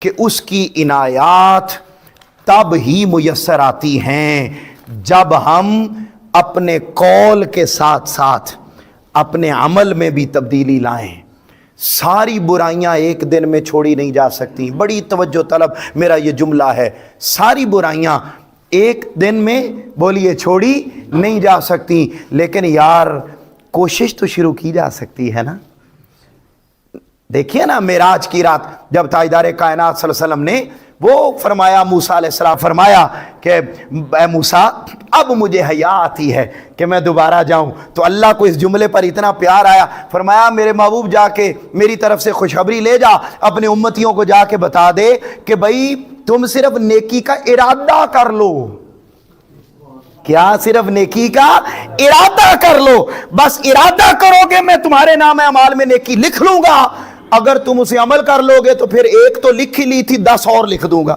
کہ اس کی عنایات تب ہی میسر آتی ہیں جب ہم اپنے قول کے ساتھ ساتھ اپنے عمل میں بھی تبدیلی لائیں۔ ساری برائیاں ایک دن میں چھوڑی نہیں جا سکتی، بڑی توجہ طلب میرا یہ جملہ ہے، ساری برائیاں ایک دن میں بولیے چھوڑی نہیں جا سکتی، لیکن یار کوشش تو شروع کی جا سکتی ہے نا۔ دیکھیے نا معراج کی رات جب تاجدار کائنات صلی اللہ علیہ وسلم نے وہ فرمایا، موسیٰ علیہ السلام فرمایا کہ اے موسیٰ اب مجھے حیا آتی ہے کہ میں دوبارہ جاؤں، تو اللہ کو اس جملے پر اتنا پیار آیا، فرمایا میرے محبوب جا کے میری طرف سے خوشخبری لے جا، اپنے امتیوں کو جا کے بتا دے کہ بھئی تم صرف نیکی کا ارادہ کر لو۔ کیا؟ صرف نیکی کا ارادہ کر لو، بس ارادہ کرو گے میں تمہارے نام اعمال میں نیکی لکھ لوں گا، اگر تم اسے عمل کر لو گے تو پھر ایک تو لکھ ہی لی تھی 10 اور لکھ دوں گا۔